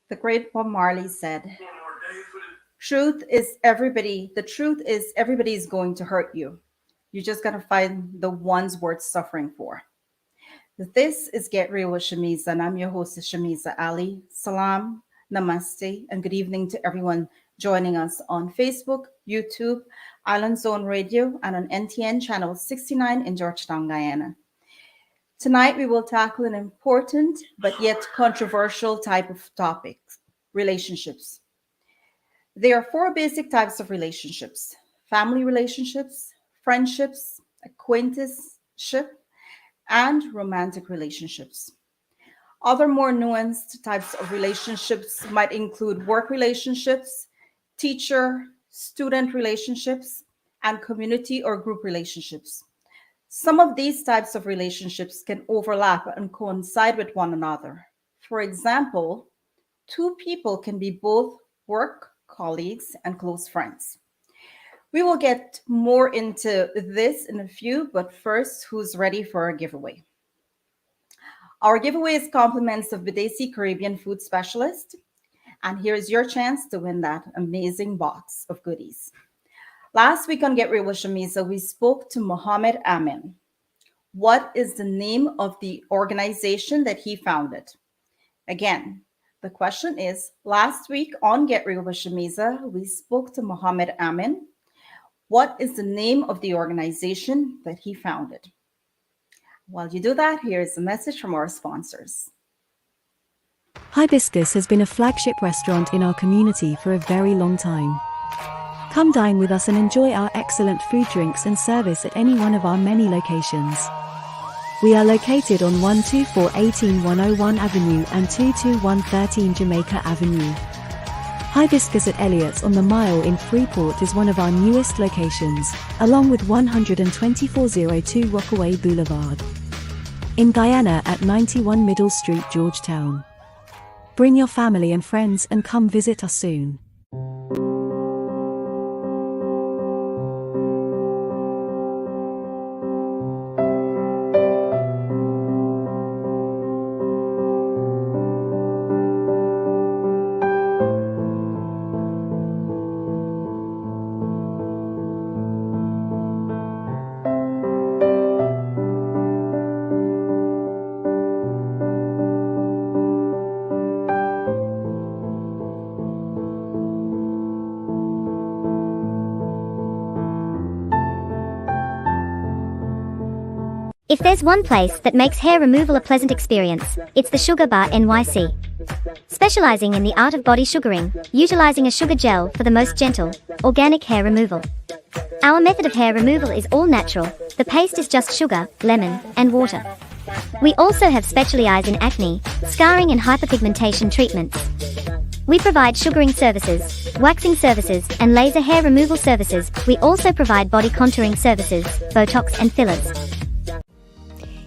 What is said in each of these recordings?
The great Bob Marley said, the truth is everybody's going to hurt you. You just gotta find the ones worth suffering for. This is Get Real with Shameeza, and I'm your host, Shameeza Ali. Salam, namaste, and good evening to everyone joining us on Facebook, YouTube, Island Zone Radio, and on NTN Channel 69 in Georgetown, Guyana. Tonight, we will tackle an important but yet controversial type of topic, relationships. There are four basic types of relationships: family relationships, friendships, acquaintanceship, and romantic relationships. Other more nuanced types of relationships might include work relationships, teacher student relationships, and community or group relationships. Some of these types of relationships can overlap and coincide with one another. For example, two people can be both work colleagues and close friends. We will get more into this in a few, but first, who's ready for a giveaway? Our giveaway is compliments of Videsi Caribbean food specialist, and here's your chance to win that amazing box of goodies. Last week on Get Real with Shameeza, we spoke to Mohammed Amin. What is the name of the organization that he founded? Again, the question is, last week on Get Real with Shameeza, we spoke to Mohammed Amin. What is the name of the organization that he founded? While you do that, here's a message from our sponsors. Hibiscus has been a flagship restaurant in our community for a very long time. Come dine with us and enjoy our excellent food, drinks and service at any one of our many locations. We are located on 12418 Avenue and 22113 Jamaica Avenue. Hibiscus at Elliott's on the Mile in Freeport is one of our newest locations, along with 12402 Rockaway Boulevard. In Guyana at 91 Middle Street, Georgetown. Bring your family and friends and come visit us soon. If there's one place that makes hair removal a pleasant experience, it's the Sugar Bar NYC. Specializing in the art of body sugaring, utilizing a sugar gel for the most gentle, organic hair removal. Our method of hair removal is all natural. The paste is just sugar, lemon, and water. We also have specialized in acne, scarring and hyperpigmentation treatments. We provide sugaring services, waxing services, and laser hair removal services. We also provide body contouring services, Botox and fillers.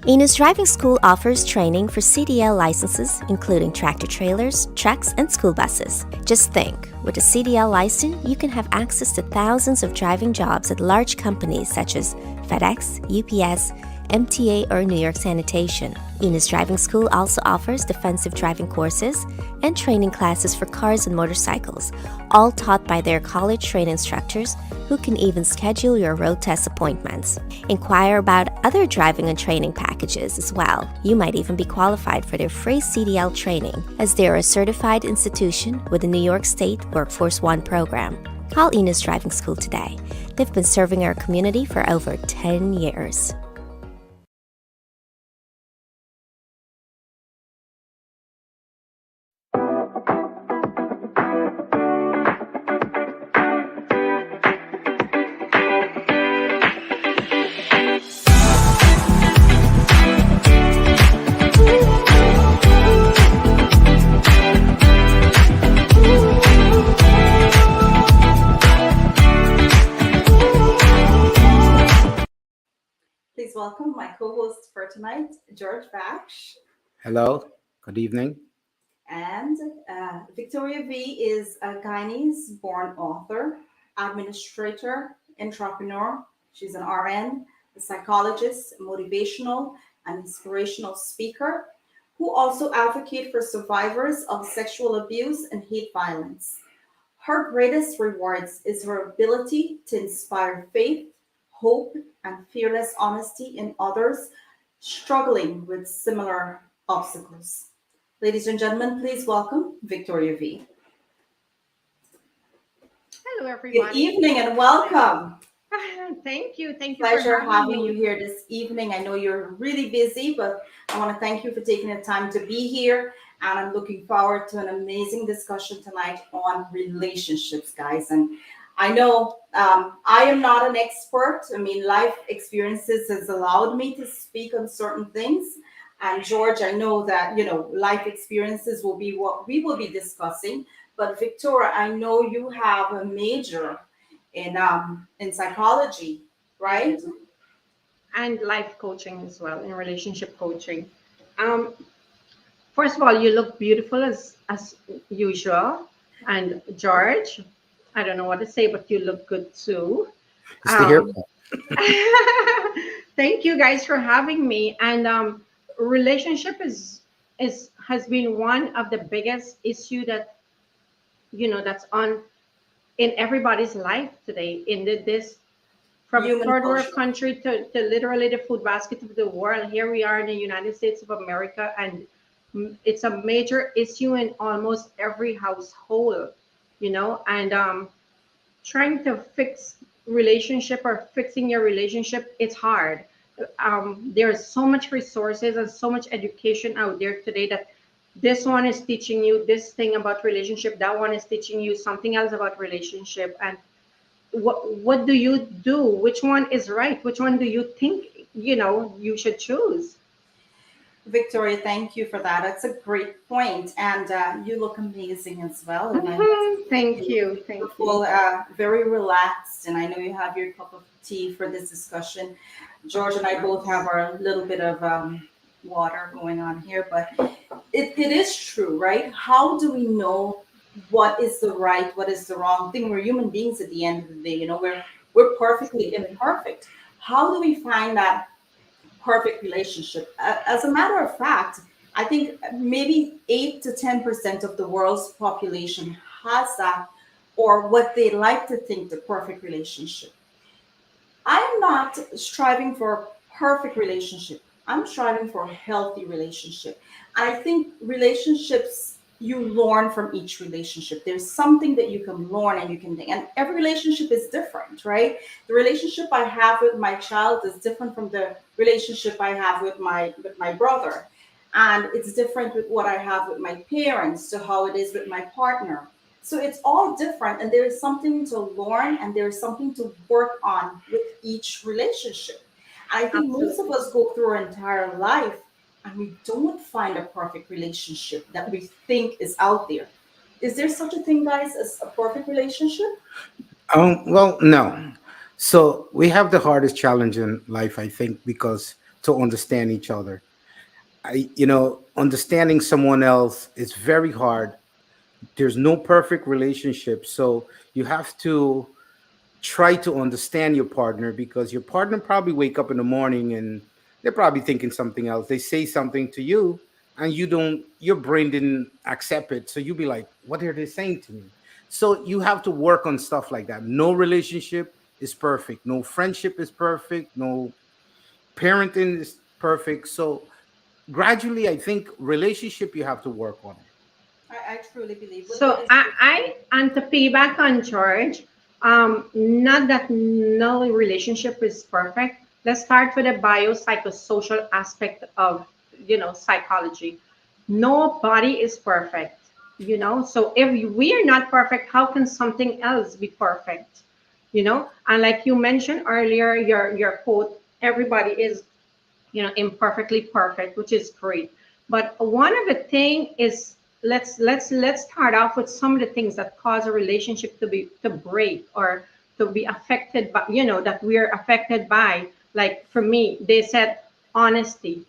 Enos Driving School offers training for CDL licenses, including tractor trailers, trucks, and school buses. Just think, with a CDL license, you can have access to thousands of driving jobs at large companies such as FedEx, UPS, MTA, or New York Sanitation. Enos Driving School also offers defensive driving courses and training classes for cars and motorcycles, all taught by their college-trained instructors who can even schedule your road test appointments. Inquire about other driving and training packages as well. You might even be qualified for their free CDL training, as they are a certified institution with the New York State Workforce One program. Call Enos Driving School today. They've been serving our community for over 10 years. Please welcome my co-host for tonight, George Baksh. Hello, good evening. And Victoria V is a Guyanese-born author, administrator, entrepreneur. She's an RN, a psychologist, motivational and inspirational speaker who also advocates for survivors of sexual abuse and hate violence. Her greatest rewards is her ability to inspire faith, hope, and fearless honesty in others struggling with similar obstacles. Ladies and gentlemen, please welcome Victoria V. Hello, everybody. Good evening and welcome. Thank you. Thank you. Pleasure for having me. you here this evening. I know you're really busy, but I want to thank you for taking the time to be here. And I'm looking forward to an amazing discussion tonight on relationships, guys. And I know I am not an expert. I mean, life experiences has allowed me to speak on certain things. And George, I know that, life experiences will be what we will be discussing. But Victoria, I know you have a major in psychology, right? And life coaching as well, in relationship coaching. First of all, you look beautiful as usual. And George, I don't know what to say, but you look good too. It's the haircut. Um, thank you guys for having me. And relationship is has been one of the biggest issue that that's on in everybody's life today. This from Human third world culture. country to literally the food basket of the world. Here we are in the United States of America, and it's a major issue in almost every household. And trying to fix relationship or fixing your relationship, it's hard. There's so much resources and so much education out there today that this one is teaching you this thing about relationship, that one is teaching you something else about relationship. And what do you do? Which one is right? Which one do you think you should choose? Victoria, thank you for that. That's a great point. And you look amazing as well. And I must say, Thank you look you, thank you. beautiful, very relaxed. And I know you have your cup of tea for this discussion. George and I both have our little bit of water going on here, but it is true, right? How do we know what is the right, what is the wrong thing? We're human beings at the end of the day. We're perfectly Absolutely. imperfect. How do we find that perfect relationship? As a matter of fact, I think maybe 8 to 10% of the world's population has that, or what they like to think the perfect relationship. I'm not striving for a perfect relationship. I'm striving for a healthy relationship. And I think relationships, you learn from each relationship. There's something that you can learn and you can think. And every relationship is different, right? The relationship I have with my child is different from the relationship I have with my brother. And it's different with what I have with my parents to how it is with my partner. So it's all different, and there is something to learn and there is something to work on with each relationship. And I think most of Absolutely. us go through our entire life and we don't find a perfect relationship that we think is out there. Is there such a thing, guys, as a perfect relationship? Well, no. So we have the hardest challenge in life, I think, because to understand each other. Understanding someone else is very hard. There's no perfect relationship, so you have to try to understand your partner, because your partner probably wake up in the morning and they're probably thinking something else. They say something to you and your brain didn't accept it. So you'll be like, what are they saying to me? So you have to work on stuff like that. No relationship is perfect. No friendship is perfect. No parenting is perfect. So gradually, I think relationship, you have to work on it. I truly believe. What So is your I and to piggyback on George, not that no relationship is perfect. Let's start with the biopsychosocial aspect of psychology. Nobody is perfect, So if we are not perfect, how can something else be perfect? And like you mentioned earlier, your quote, everybody is imperfectly perfect, which is great. But one of the thing is, let's start off with some of the things that cause a relationship to break or to be affected by, that we're affected by. Like for me, they said honesty.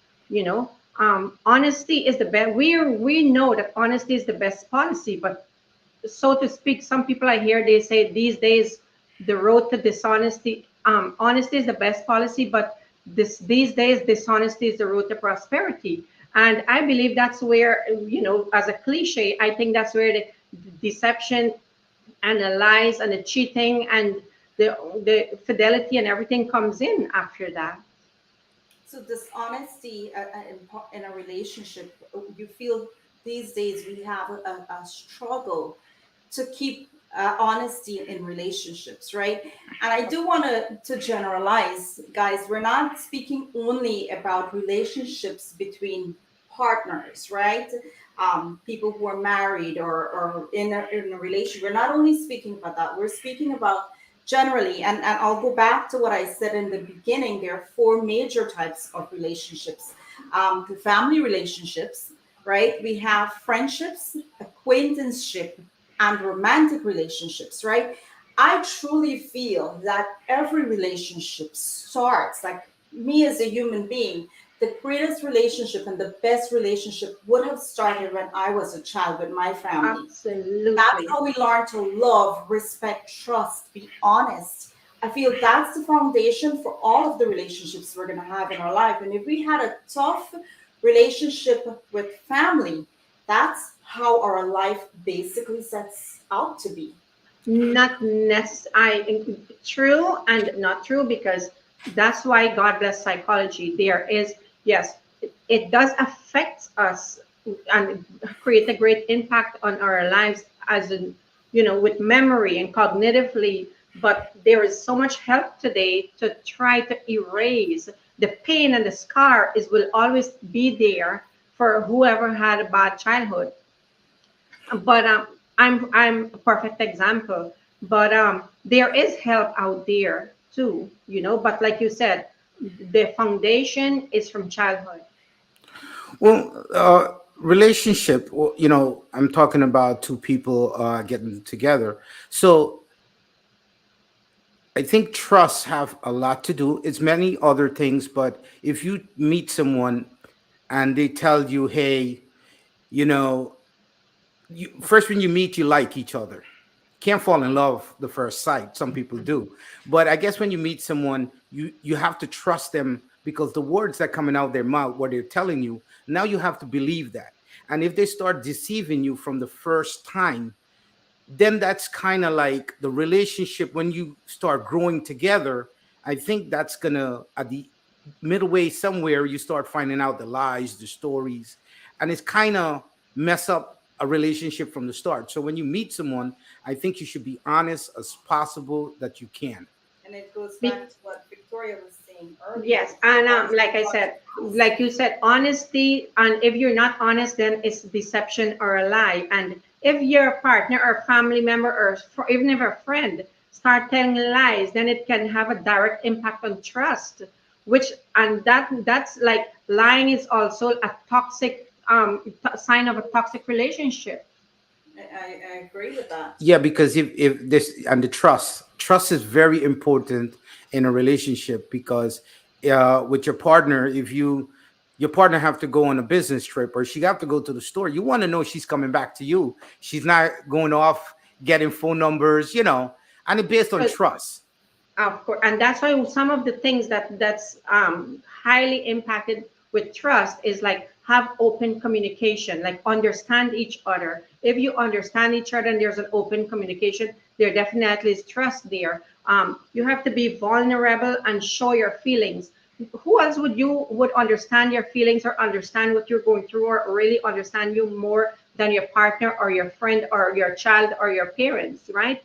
Honesty is the best. We know that honesty is the best policy, but so to speak, some people I hear they say these days the road to dishonesty, honesty is the best policy, but these days dishonesty is the road to prosperity. And I believe that's where, as a cliche, I think that's where the deception and the lies and the cheating and the fidelity and everything comes in after that. So dishonesty in a relationship, you feel these days we have a struggle to keep honesty in relationships, right? And I do want to generalize, guys. We're not speaking only about relationships between partners, right? People who are married or in a relation. We're not only speaking about that. We're speaking about generally, and I'll go back to what I said in the beginning. There are four major types of relationships. The family relationships, right? We have friendships, acquaintanceship, and romantic relationships, right? I truly feel that every relationship starts, like me as a human being, the greatest relationship and the best relationship would have started when I was a child with my family. That's Absolutely. how we learn to love, respect, trust, be honest. I feel that's the foundation for all of the relationships we're going to have in our life. And if we had a tough relationship with family, that's how our life basically sets out to be. Not necessarily true and not true, because that's why God bless psychology. There is, yes, it does affect us and create a great impact on our lives, as in, with memory and cognitively. But there is so much help today to try to erase the pain, and the scar is will always be there for whoever had a bad childhood. But I'm a perfect example. But there is help out there too, but like you said, the foundation is from childhood. Well, relationship, well, I'm talking about two people getting together. So I think trusts have a lot to do. It's many other things, but if you meet someone and they tell you, hey, you know, first when you meet, you like each other. Can't fall in love the first sight. Some people do, but I guess when you meet someone, you have to trust them because the words that coming out their mouth, what they're telling you, now you have to believe that. And if they start deceiving you from the first time, then that's kind of like the relationship when you start growing together. I think that's gonna at the middle way somewhere you start finding out the lies, the stories, and it's kind of mess up a relationship from the start. So when you meet someone, I think you should be honest as possible that you can. And it goes Be- back to what Victoria was saying earlier. yes, and Once like you I touch said, trust. like you said, honesty. And if you're not honest, then it's deception or a lie. And if your partner or family member, or even if a friend start telling lies, then it can have a direct impact on trust. Which, and that's like lying is also a toxic sign of a toxic relationship. I agree with that. Yeah, because if this and the trust is very important in a relationship because with your partner, if your partner have to go on a business trip or she have to go to the store, you want to know she's coming back to you. She's not going off getting phone numbers, and it's based on trust. Of course, and that's why some of the things that's highly impacted with trust is like have open communication, like understand each other. If you understand each other and there's an open communication, there definitely is trust there. You have to be vulnerable and show your feelings. Who else would understand your feelings or understand what you're going through or really understand you more than your partner or your friend or your child or your parents, right?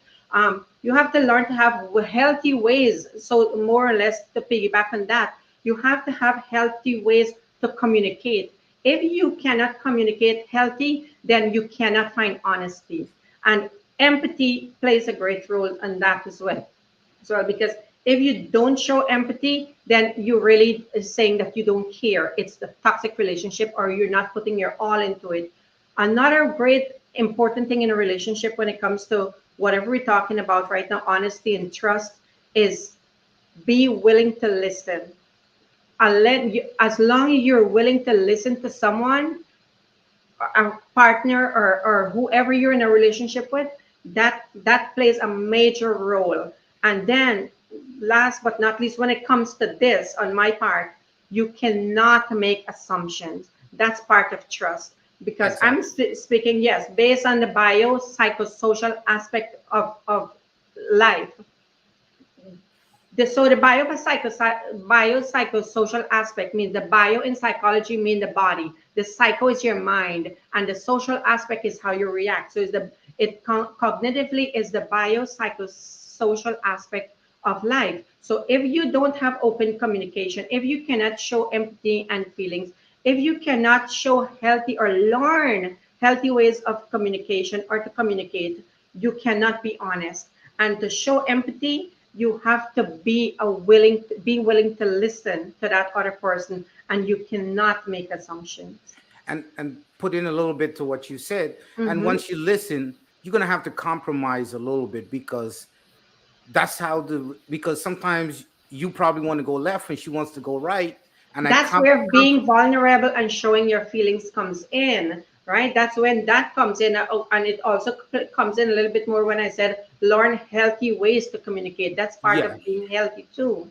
You have to learn to have healthy ways. So more or less to piggyback on that, you have to have healthy ways to communicate. If you cannot communicate healthy, then you cannot find honesty. And empathy plays a great role in that as well. So because if you don't show empathy, then you really is saying that you don't care. It's the toxic relationship, or you're not putting your all into it. Another great important thing in a relationship when it comes to whatever we're talking about right now, honesty and trust, is be willing to listen. As long as you're willing to listen to someone, a partner, or whoever you're in a relationship with, that plays a major role. And then last but not least, when it comes to this on my part, you cannot make assumptions. That's part of trust, because I'm Exactly. speaking, yes, based on the biopsychosocial aspect of life. The biopsychosocial aspect means the bio in psychology mean the body. The psycho is your mind, and the social aspect is how you react. So cognitively is the biopsychosocial aspect of life. So if you don't have open communication, if you cannot show empathy and feelings, if you cannot show healthy or learn healthy ways of communication or to communicate, you cannot be honest. And to show empathy, you have to be willing to listen to that other person, and you cannot make assumptions. And put in a little bit to what you said. And Hmm. once you listen, you're gonna have to compromise a little bit because that's how the because sometimes you probably want to go left and she wants to go right, and I That's comp, where comp being vulnerable and showing your feelings comes in. right? That's when that comes in. Oh, and it also comes in a little bit more when I said learn healthy ways to communicate. That's part Yeah, of being healthy too.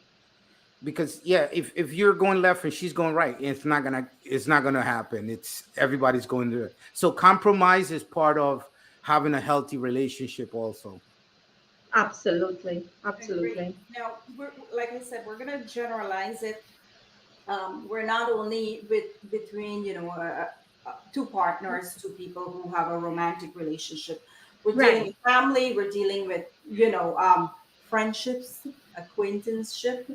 because yeah, if you're going left and she's going right, it's not gonna happen. It's everybody's going to. So compromise is part of having a healthy relationship also. Absolutely, Agree. absolutely. Now, like I said, we're going to generalize it. We're not only between two partners, two people who have a romantic relationship. We're dealing Right. with family. We're dealing with friendships, acquaintanceship,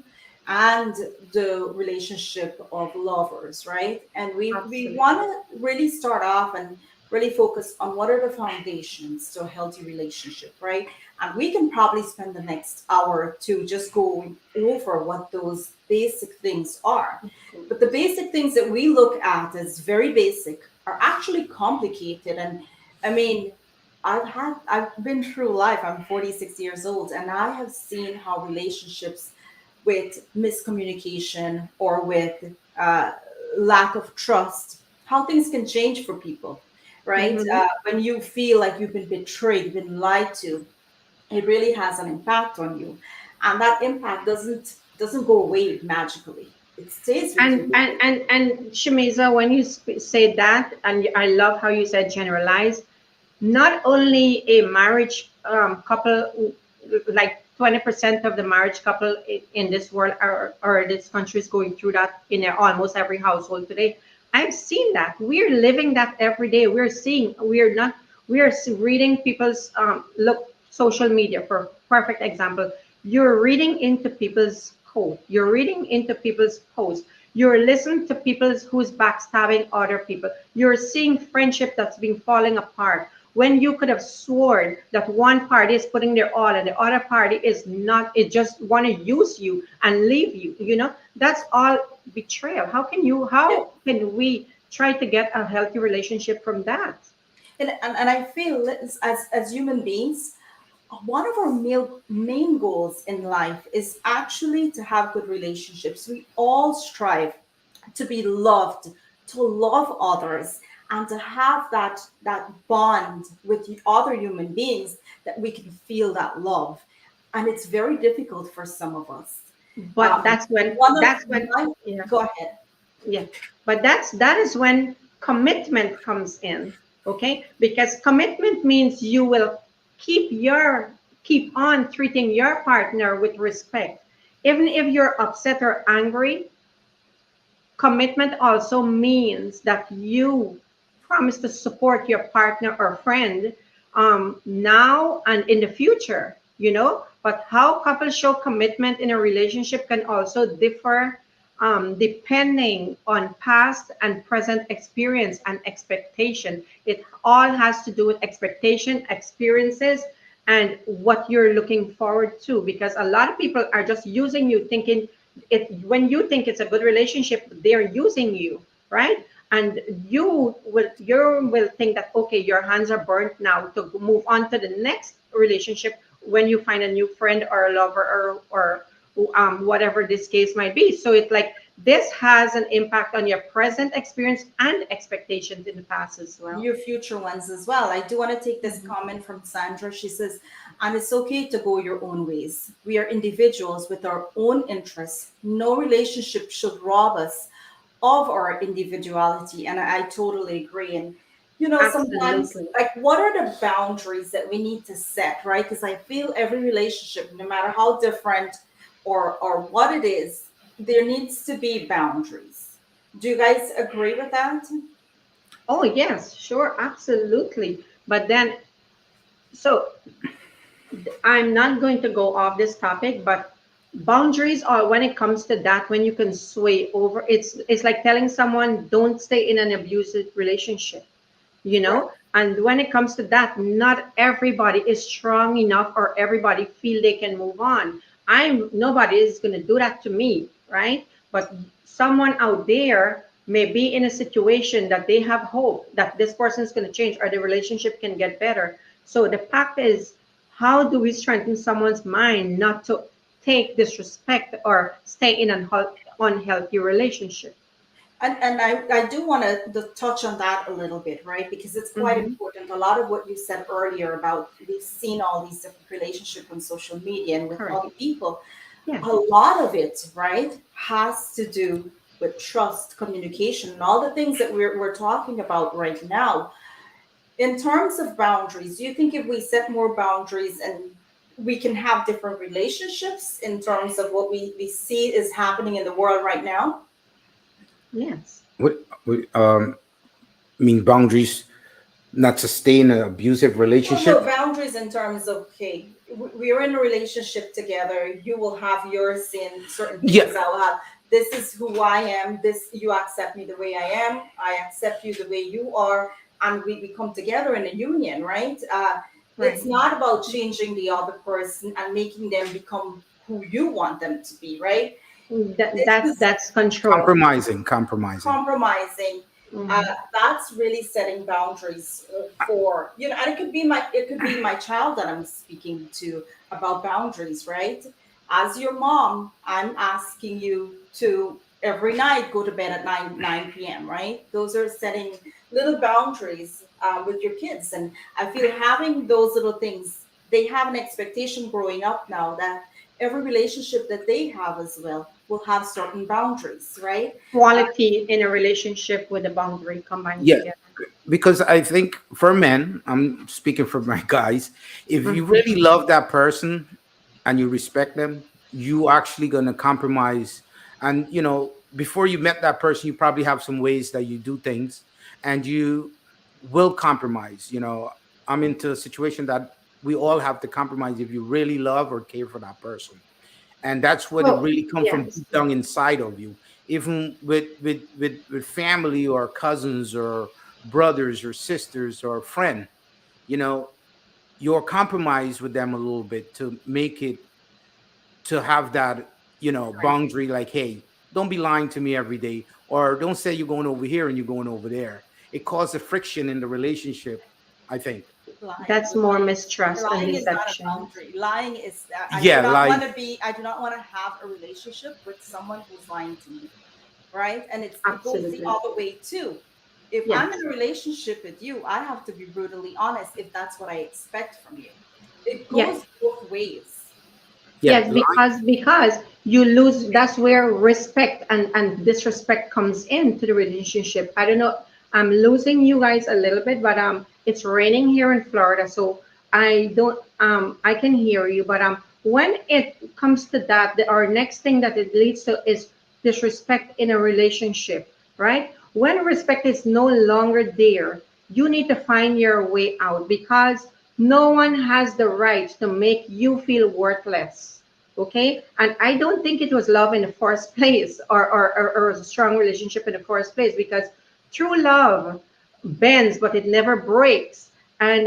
and the relationship of lovers, right? And we want Absolutely. to really start off and really focus on what are the foundations to a healthy relationship, right? And we can probably spend the next hour or two just going over what those basic things are. But the basic things that we look at as very basic are actually complicated. And I mean, I've been through life. I'm 46 years old, and I have seen how relationships with miscommunication or with uh, lack of trust, how things can change for people, right? Mm-hmm. When you feel like you've been betrayed, been lied to, it really has an impact on you, and that impact doesn't go away magically. It stays with you. And Shamiza, when you say that, and I love how you said generalize, not only a marriage couple, like 20% of the marriage couple in this world or this country is going through that in almost every household today. I've seen that. We're living that every day. We're seeing, we're not, we are reading people's, look, social media for perfect example. You're reading into people's code. You're reading into people's posts. You're listening to people who's backstabbing other people. You're seeing friendship that's been falling apart when you could have sworn that one party is putting their all and the other party is not, it just want to use you and leave you, that's all betrayal. Yeah. How can we try to get a healthy relationship from that? And I feel as human beings, one of our main goals in life is actually to have good relationships. We all strive to be loved, to love others, and to have that bond with the other human beings that we can feel that love. And it's very difficult for some of us. But that's when One of that's when my yeah. Go ahead. Yeah, but that is when commitment comes in, okay? Because commitment means you will keep your keep on treating your partner with respect. Even if you're upset or angry, commitment also means that you promise to support your partner or friend now and in the future, But how couples show commitment in a relationship can also differ depending on past and present experience and expectation. It all has to do with expectation, experiences, and what you're looking forward to. Because a lot of people are just using you, thinking it when you think it's a good relationship, they're using you, right? And you will think that okay, your hands are burnt now to move on to the next relationship when you find a new friend or a lover or whatever this case might be. So it's like this has an impact on your present experience and expectations in the past as well. Your future ones as well. I do want to take this Mhm. comment from Sandra. She says, and it's okay to go your own ways. We are individuals with our own interests. No relationship should rob us of our individuality. And I totally agree. And, sometimes, Absolutely. like, what are the boundaries that we need to set, right? Because I feel every relationship, no matter how different or what it is, there needs to be boundaries. Do you guys agree with that? Oh yes, sure, absolutely. But then, so I'm not going to go off this topic, but boundaries are when it comes to that, when you can sway over, it's like telling someone don't stay in an abusive relationship, Right. and when it comes to that, not everybody is strong enough or everybody feel they can move on. I'm Nobody is going to do that to me, right? But someone out there may be in a situation that they have hope that this person is going to change or the relationship can get better. So the fact is, how do we strengthen someone's mind not to take disrespect or stay in an unhealthy relationship? And I do want to touch on that a little bit, right? Because it's quite Mm-hmm. important. A lot of what you said earlier about we've seen all these different relationships on social media and with Correct. other people, Yes. a lot of it, right, has to do with trust, communication, and all the things that we're talking about right now. In terms of boundaries, do you think if we set more boundaries and we can have different relationships in terms of what we see is happening in the world right now? Yes. What mean boundaries, not sustain an abusive Well, no, relationship. boundaries in terms of, okay, we're in a relationship together. You will have yours in certain Yeah, things. I'll have, this is who I am. This, you accept me the way I am. I accept you the way you are. And we come together in a union, right? It's Right. not about changing the other person and making them become who you want them to be, right? That, This that's is that's control. compromising. compromising. Mm-hmm. That's really setting boundaries for, and it could be my child that I'm speaking to about boundaries, right? As your mom, I'm asking you to every night go to bed at 9 p.m., right? Those are setting little boundaries with your kids, and I feel having those little things, they have an expectation growing up now that every relationship that they have as well will have certain boundaries, right? Quality in a relationship with a boundary combined Yeah, together. because I think for men, I'm speaking for my guys, if you Mm-hmm. really love that person and you respect them, you actually gonna compromise. And before you met that person, you probably have some ways that you do things, and you will compromise. I'm into a situation that we all have to compromise if you really love or care for that person, and that's what it Well, really comes from yes. deep down inside of you. Even with family or cousins or brothers or sisters or a friend, you know you're compromised with them a little bit to make it, to have that boundary, like, hey, don't be lying to me every day, or don't say you're going over here and you're going over there. It causes friction in the relationship, I think. Lying, That's more mistrust and lying is not a deception. boundary. Lying is, I do Yeah, not like, want to be, I do not want to have a relationship with someone who's lying to me, right? And it goes the Absolutely. other way too. If I'm in Yes. a relationship with you, I have to be brutally honest if that's what I expect from you. It goes Yes. both ways. yeah, Yes, because you lose. That's where respect and disrespect comes into the relationship. I don't know. I'm losing you guys a little bit, but it's raining here in Florida, so I don't I can hear you, but when it comes to that, our next thing that it leads to is disrespect in a relationship, right? When respect is no longer there, you need to find your way out because no one has the right to make you feel worthless. Okay. And I don't think it was love in the first place, or a strong relationship in the first place, because true love bends, but it never breaks. And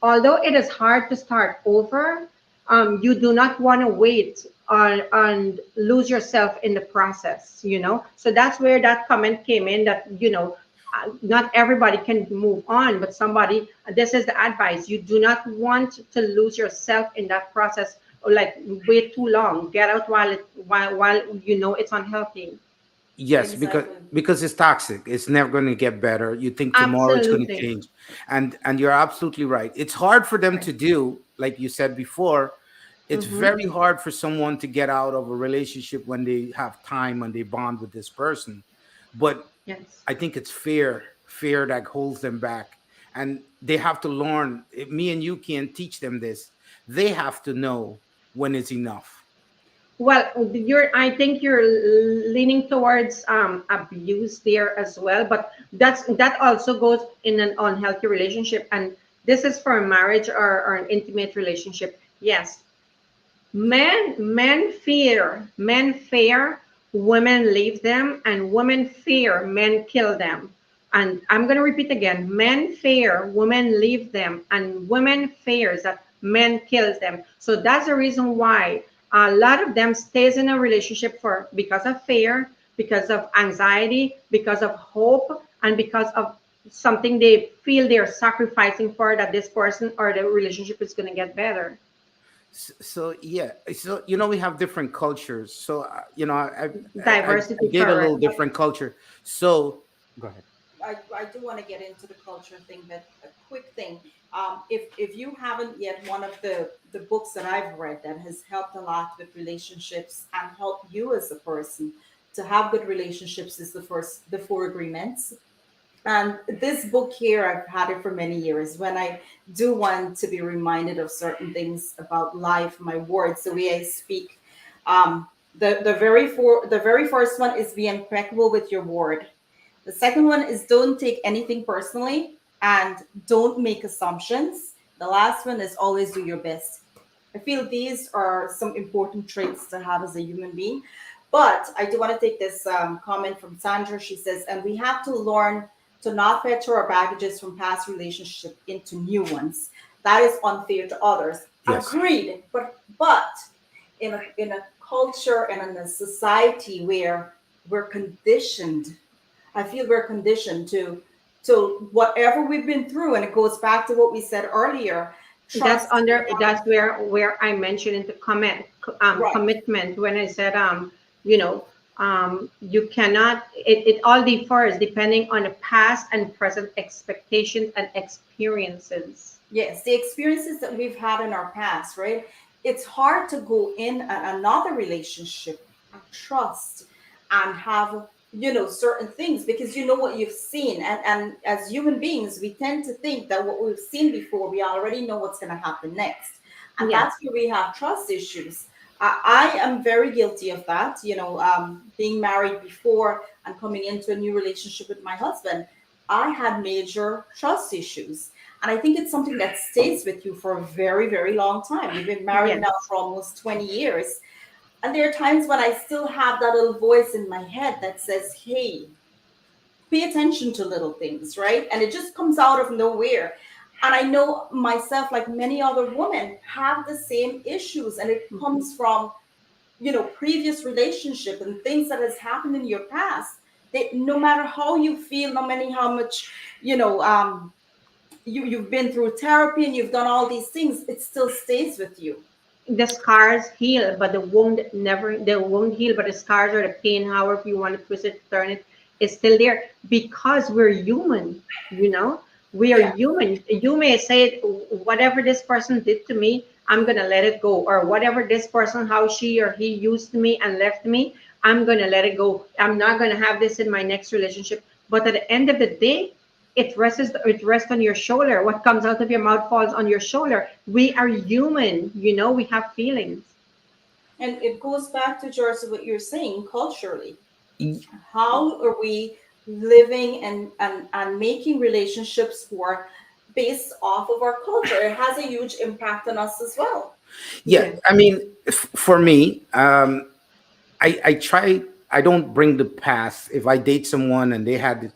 although it is hard to start over, you do not want to wait on lose yourself in the process, So that's where that comment came in, that, not everybody can move on, but somebody, this is the advice. You do not want to lose yourself in that process, or like wait too long. Get out while you know it's unhealthy. yes, because Exactly. it's toxic. It's never going to get better. You think tomorrow it's going to Absolutely. change, and you're absolutely right. It's hard for them Right. to do, like you said before. It's Mm-hmm. very hard for someone to get out of a relationship when they have time and they bond with this person. But Yes. I think it's fear that holds them back, and they have to learn. Me and you can't teach them this. They have to know when it's enough. Well, I think you're leaning towards abuse there as well, but that also goes in an unhealthy relationship, and this is for a marriage, or an intimate relationship. Yes, men fear women leave them, and women fear men kill them. And I'm going to repeat again: men fear women leave them, and women fears that men kills them. So that's the reason why a lot of them stays in a relationship, for because of fear, because of anxiety, because of hope, and because of something they feel they're sacrificing for, that this person or the relationship is going to get better. So yeah, so we have different cultures. So I Diversity, date a little correct. different culture. So go ahead. I do want to get into the culture thing, but a quick thing. If you haven't yet, one of the books that I've read that has helped a lot with relationships and help you as a person to have good relationships is the Four Agreements. And this book here, I've had it for many years. When I do want to be reminded of certain things about life, my words, the way I speak, the very first one is be impeccable with your word. The second one is don't take anything personally and don't make assumptions. The last one is always do your best. I feel these are some important traits to have as a human being. But I do want to take this comment from Sandra. She says, and we have to learn to not fetch our baggages from past relationships into new ones. That is unfair to others. Yes. Agreed. But in a culture and in a society where we're conditioned, I feel we're conditioned to whatever we've been through, and it goes back to what we said earlier. That's Trust. under that's where I mentioned in the Right. commitment when I said you know you cannot it all differs depending on the past and present expectations and experiences. Yes, the experiences that we've had in our past, right? It's hard to go in another relationship and trust and have, certain things because you know what you've seen. And as human beings, we tend to think that what we've seen before, we already know what's going to happen next. And Yes. that's where we have trust issues. I am very guilty of that, being married before and coming into a new relationship with my husband. I had major trust issues, and I think it's something that stays with you for a very, very long time. We've been married now Yes. for almost 20 years. And there are times when I still have that little voice in my head that says, hey, pay attention to little things, right? And it just comes out of nowhere. And I know myself, like many other women, have the same issues. And it Mhm. comes from, previous relationship and things that has happened in your past. That no matter how you feel, no matter how much, you know, you've been through therapy and you've done all these things, it still stays with you. The scars heal, but the wound heal, but the scars or the pain, however you want to twist it, turn it, is still there because we're human, you know? We are Yeah. human. You may say, whatever this person did to me, I'm gonna let it go. Or whatever this person, how she or he used me and left me, I'm gonna let it go. I'm not gonna have this in my next relationship. But at the end of the day, it rests on your shoulder. What comes out of your mouth falls on your shoulder. We are human, we have feelings. And it goes back to George, what you're saying culturally. Y- How are we living and making relationships work based off of our culture? It has a huge impact on us as well. Yeah, Yes. I mean, for me, I try. I don't bring the past. If I date someone and they had,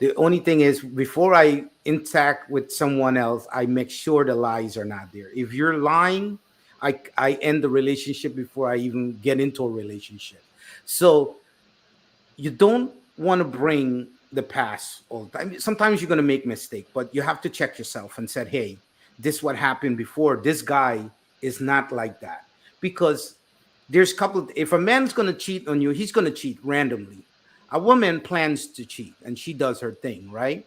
the only thing is before I interact with someone else, I make sure the lies are not there. If you're lying, I end the relationship before I even get into a relationship. So you don't want to bring the past all the time. Sometimes you're going to make mistake, but you have to check yourself and said, hey, this what happened before. This guy is not like that. Because there's a couple of, if a man's going to cheat on you, he's going to cheat randomly. A woman plans to cheat and she does her thing, right?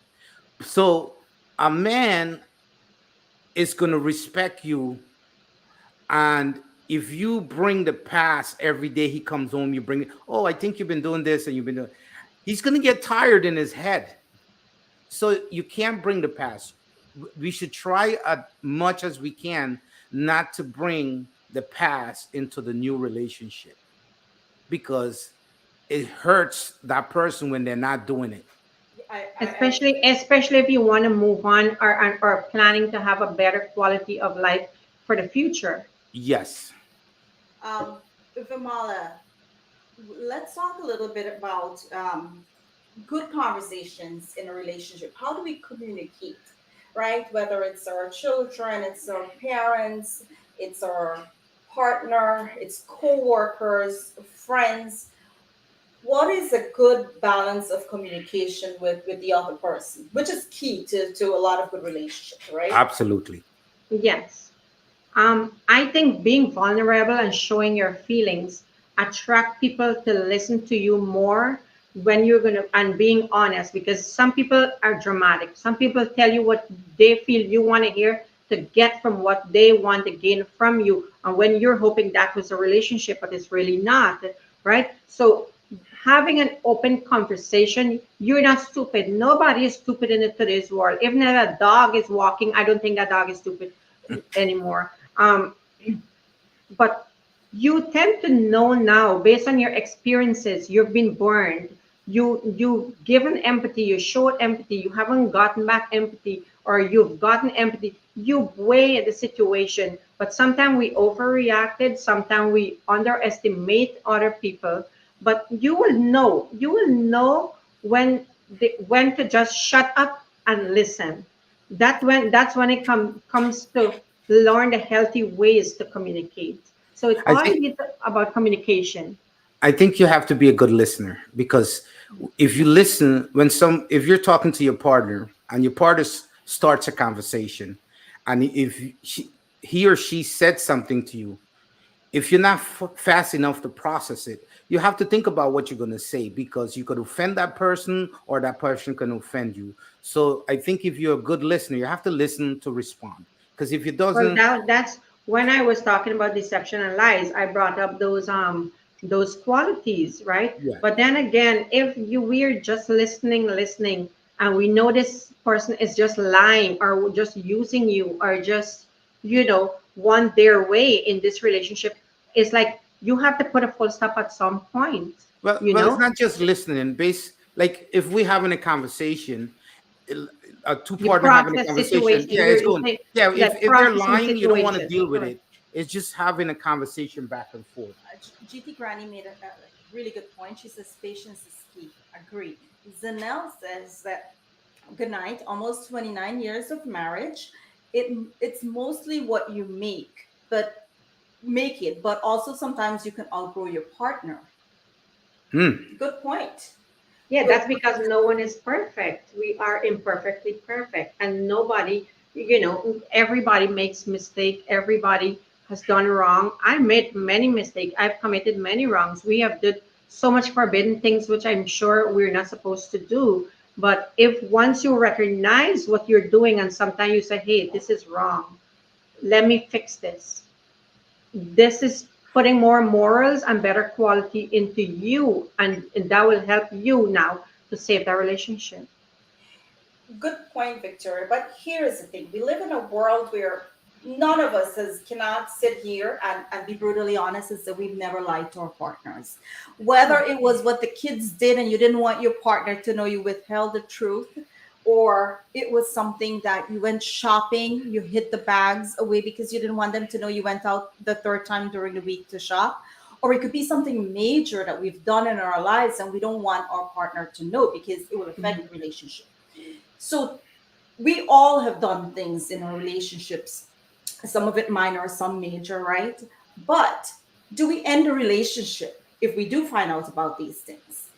So a man is going to respect you, and if you bring the past every day he comes home, you bring it, oh, I think you've been doing this and you've been doing, he's going to get tired in his head. So you can't bring the past. We should try as much as we can not to bring the past into the new relationship because it hurts that person when they're not doing it. I Especially if you want to move on or planning to have a better quality of life for the future. Yes. Vimala, let's talk a little bit about good conversations in a relationship. How do we communicate, right? Whether it's our children, it's our parents, it's our partner, it's co-workers, friends. What is a good balance of communication with the other person, which is key to a lot of good relationships, right? Absolutely. Yes. I think being vulnerable and showing your feelings attract people to listen to you more when you're gonna and being honest, because some people are dramatic. Some people tell you what they feel you want to hear to get from what they want to gain from you. And when you're hoping that was a relationship, but it's really not, right? So having an open conversation, you're not stupid. Nobody is stupid in today's world. Even if a dog is walking, I don't think that dog is stupid anymore. But you tend to know now based on your experiences. You've been burned. You've given empathy, you showed empathy, you haven't gotten back empathy, or you've gotten empathy. You weigh the situation, but sometimes we overreacted, sometimes we underestimate other people. But you will know when when to just shut up and listen. That's when it comes to learn the healthy ways to communicate. So it I all think is about communication. I think you have to be a good listener, because if you listen when some if you're talking to your partner and your partner starts a conversation, and if he or she said something to you, if you're not fast enough to process it, you have to think about what you're going to say, because you could offend that person or that person can offend you. So I think if you're a good listener, you have to listen to respond, because if it Well, doesn't, that's when I was talking about deception and lies, I brought up those qualities, right? yeah. But then again, if we're just listening, and we know this person is just lying or just using you or just want their way in this relationship, it's like you have to put a full stop at some point, Well, it's not just listening. Like if we're having a conversation, il- a two you partner having a process conversation, situation. yeah, it's You going. say Yeah, if they're processing lying, you don't want to situation. deal with Correct. it. It's just having a conversation back and forth. GT Granny made a really good point. She says patience is key. Agree. Zanelle says that good night, almost 29 years of marriage. It's mostly what you make it, but also sometimes you can outgrow your partner. Hmm. Good point. Yeah, Good that's because no one is perfect. We are imperfectly perfect, and everybody makes mistake. Everybody has done wrong. I made many mistakes. I've committed many wrongs. We have did so much forbidden things, which I'm sure we're not supposed to do. But if once you recognize what you're doing, and sometimes you say, "Hey, this is wrong. Let me fix this." This is putting more morals and better quality into you, and that will help you now to save that relationship. Good point, Victoria. But here's the thing: we live in a world where none of us cannot sit here and be brutally honest and say we've never lied to our partners. Whether it was what the kids did and you didn't want your partner to know, you withheld the truth, or it was something that you went shopping, you hid the bags away because you didn't want them to know you went out the third time during the week to shop. Or it could be something major that we've done in our lives and we don't want our partner to know because it will affect the relationship. So we all have done things in our relationships, some of it minor, some major, right? But do we end a relationship if we do find out about these things?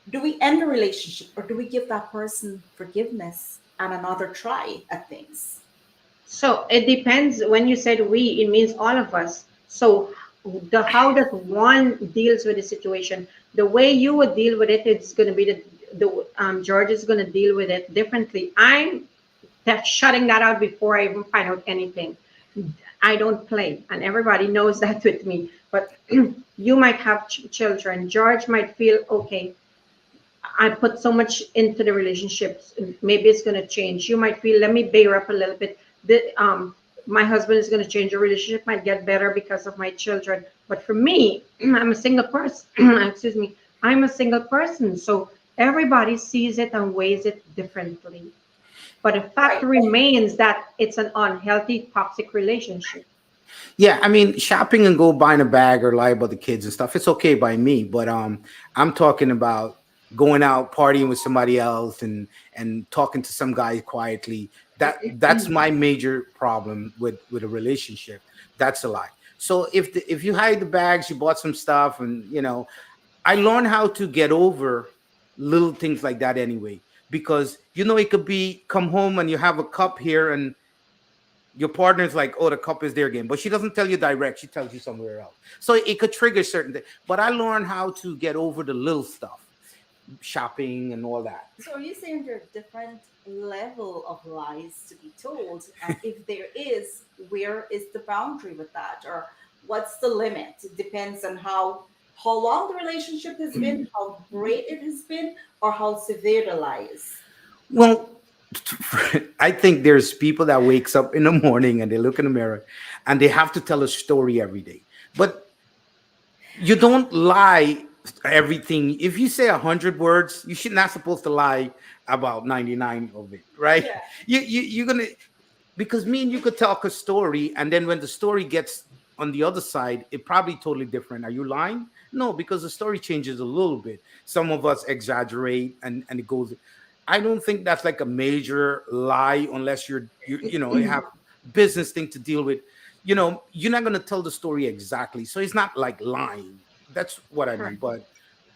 Do we end a relationship or do we give that person forgiveness and another try at things? So it depends. When you said we, it means all of us. So the how does one deals with the situation? The way you would deal with it, it's going to be the George is going to deal with it differently. I'm that shutting that out before I even find out anything. I don't play, and everybody knows that with me. But you might have children. George might feel okay. I put so much into the relationships. Maybe it's going to change. You might feel, let me bear up a little bit. My husband is going to change. The relationship might get better because of my children. But for me, I'm a single person. Excuse me. I'm a single person. So everybody sees it and weighs it differently. But the fact Right. remains that it's an unhealthy, toxic relationship. Yeah, I mean, shopping and go buying a bag or lie about the kids and stuff. It's okay by me, but I'm talking about going out partying with somebody else and talking to some guy quietly. That's my major problem with a relationship. That's a lie. So if you hide the bags, you bought some stuff, and I learned how to get over little things like that anyway, because it could be come home and you have a cup here, and Your partner's like, oh, the cup is there again, but she doesn't tell you direct. She tells you somewhere else. So it could trigger certain things. But I learned how to get over the little stuff, shopping and all that. So are you saying there are different level of lies to be told? And if there is, where is the boundary with that? Or what's the limit? It depends on how long the relationship has been, how great it has been, or how severe the lie is. Well, I think there's people that wakes up in the morning and they look in the mirror and they have to tell a story every day. But you don't lie everything. If you say 100 words, you should not supposed to lie about 99 of it, right? Yeah. You're gonna, because me and you could talk a story, and then when the story gets on the other side, it probably totally different. Are you lying? No, because the story changes a little bit. Some of us exaggerate, and it goes. I don't think that's like a major lie unless you have business thing to deal with. You're not gonna tell the story exactly, so it's not like lying. That's what I mean. Correct. But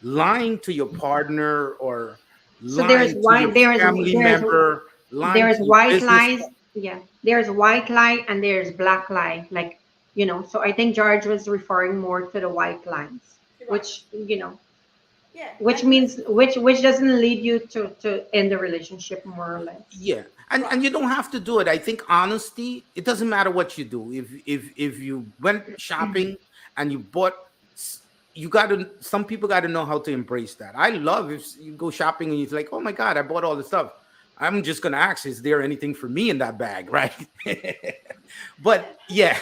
lying to your partner or So there's lying to white, your family member, lying there's to your white business. lies. Yeah, there's white lie and there's black lie. Like, so I think George was referring more to the white lies, Right. which, Yeah. which And means which doesn't lead you to end the relationship more or less. Yeah, and you don't have to do it. I think honesty. It doesn't matter what you do. If you went shopping and you bought, you got to. Some people got to know how to embrace that. I love if you go shopping and you're like, oh my god, I bought all this stuff. I'm just gonna ask, is there anything for me in that bag, right? But yeah,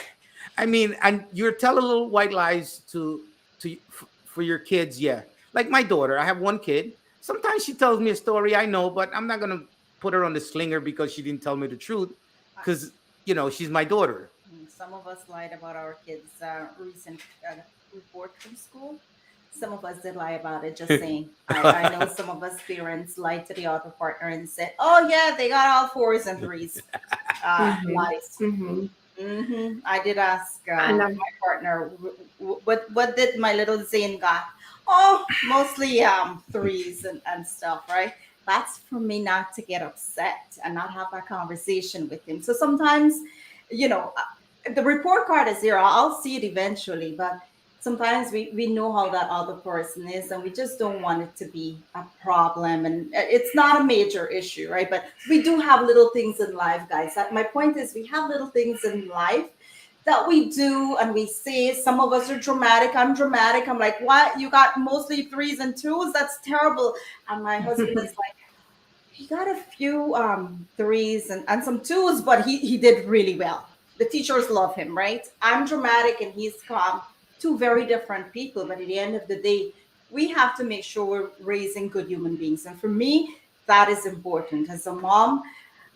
I mean, and you're telling little white lies for your kids. Yeah, like my daughter. I have one kid. Sometimes she tells me a story. I know, but I'm not gonna put her on the slinger because she didn't tell me the truth. Because she's my daughter. some of us lied about our kids' recent report from school. Some of us did lie about it, just saying. I know some of us parents lied to the other partner and said, oh, yeah, they got all fours and threes. Lies. Mm-hmm. I did ask And my partner, what did my little Zane got? Oh, mostly threes and stuff, right? That's for me not to get upset and not have that conversation with him. So sometimes, the report card is there. I'll see it eventually, but sometimes we know how that other person is and we just don't want it to be a problem, and it's not a major issue, right? But we do have little things in life, guys. My point is, we have little things in life that we do and we say. Some of us are dramatic. I'm dramatic. I'm like, what, you got mostly threes and twos? That's terrible. And my husband is like, he got a few threes and some twos, but he did really well. The teachers love him, right? I'm dramatic and he's calm. Two very different people, but at the end of the day, we have to make sure we're raising good human beings. And for me, that is important. As a mom,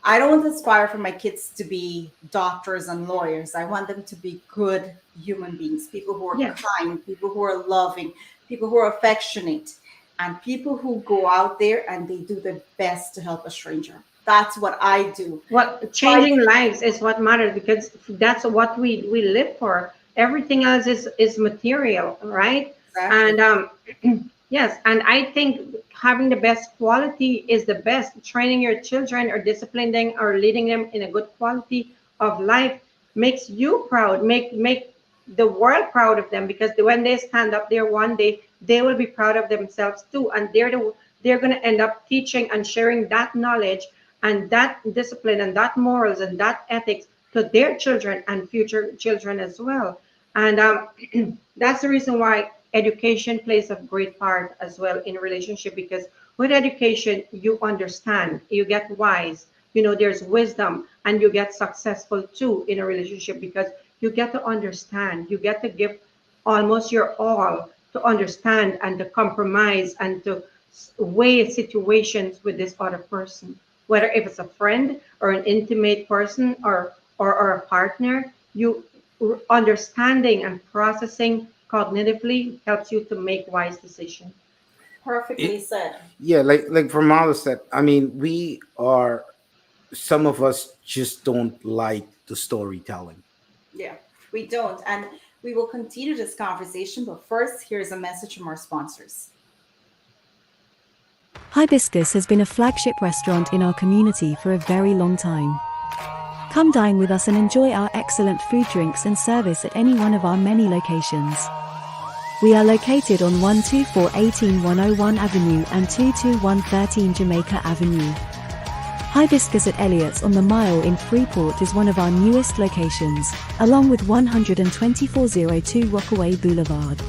I don't aspire for my kids to be doctors and lawyers. I want them to be good human beings, people who are Yes. kind, people who are loving, people who are affectionate, and people who go out there and they do their best to help a stranger. That's what I do. What changing lives is what matters, because that's what we live for. Everything else is material, right? Exactly. And yes, and I think having the best quality is the best. Training your children or disciplining or leading them in a good quality of life makes you proud, make the world proud of them, because when they stand up there one day, they will be proud of themselves too, and they're going to end up teaching and sharing that knowledge and that discipline and that morals and that ethics to their children and future children as well. And that's the reason why education plays a great part as well in a relationship, because with education, you understand, you get wise, there's wisdom, and you get successful too in a relationship, because you get to understand, you get to give almost your all to understand and to compromise and to weigh situations with this other person, whether if it's a friend or an intimate person or a partner. You understanding and processing cognitively helps you to make wise decisions. Perfectly said. Yeah, like Vermala said, I mean, some of us just don't like the storytelling. Yeah, we don't. And we will continue this conversation. But first, here's a message from our sponsors. Hibiscus has been a flagship restaurant in our community for a very long time. Come dine with us and enjoy our excellent food, drinks, and service at any one of our many locations. We are located on 12418 Avenue and 22113 Jamaica Avenue. Hibiscus at Elliott's on the Mile in Freeport is one of our newest locations, along with 12402 Rockaway Boulevard.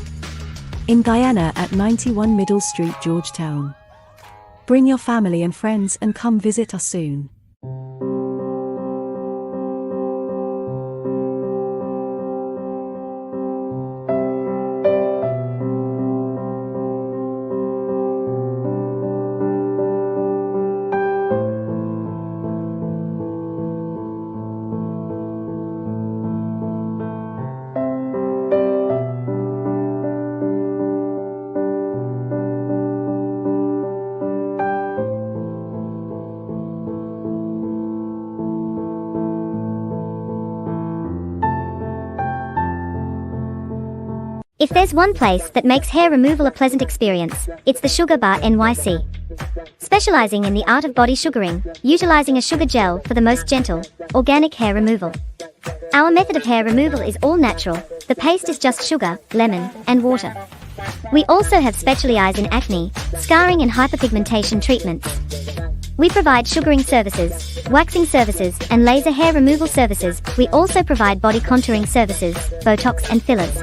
In Guyana at 91 Middle Street, Georgetown. Bring your family and friends and come visit us soon. If there's one place that makes hair removal a pleasant experience, it's the Sugar Bar NYC. Specializing in the art of body sugaring, utilizing a sugar gel for the most gentle, organic hair removal. Our method of hair removal is all natural. The paste is just sugar, lemon, and water. We also have specialized in acne, scarring, and hyperpigmentation treatments. We provide sugaring services, waxing services, and laser hair removal services. We also provide body contouring services, Botox, and fillers.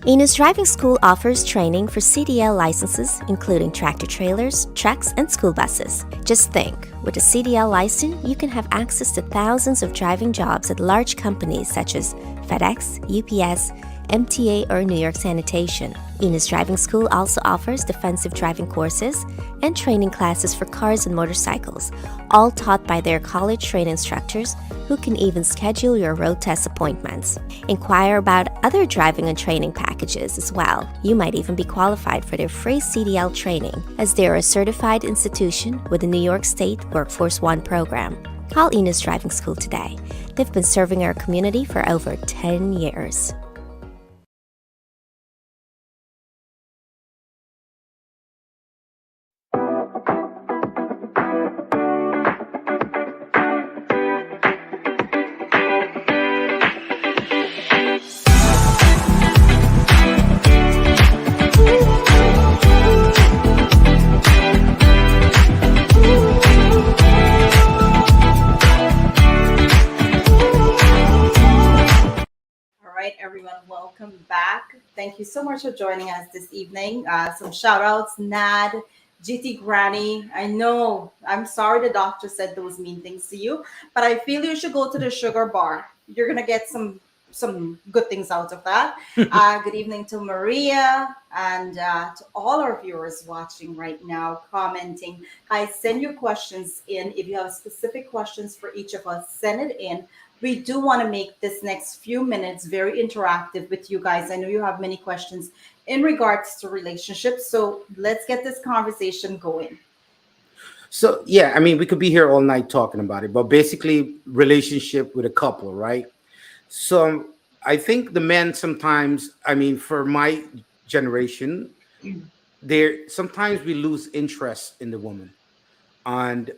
Enos Driving School offers training for CDL licenses, including tractor trailers, trucks, and school buses. Just think, with a CDL license, you can have access to thousands of driving jobs at large companies such as FedEx, UPS, MTA, or New York Sanitation. Enos Driving School also offers defensive driving courses and training classes for cars and motorcycles, all taught by their college-trained instructors who can even schedule your road test appointments. Inquire about other driving and training packages as well. You might even be qualified for their free CDL training, as they are a certified institution with the New York State Workforce One program. Call Enos Driving School today. They've been serving our community for over 10 years. All right, everyone, welcome back. Thank you so much for joining us this evening. Some shout outs, Nad, GT Granny. I know, I'm sorry the doctor said those mean things to you, but I feel you should go to the sugar bar. You're gonna get some good things out of that. Good evening to Maria and to all our viewers watching right now, commenting. Guys, send your questions in. If you have specific questions for each of us, send it in. We do want to make this next few minutes very interactive with you guys. I know you have many questions in regards to relationships, so let's get this conversation going. So yeah, I mean, we could be here all night talking about it, but basically, relationship with a couple, right? So I think the men sometimes, I mean, for my generation, there sometimes we lose interest in the woman, and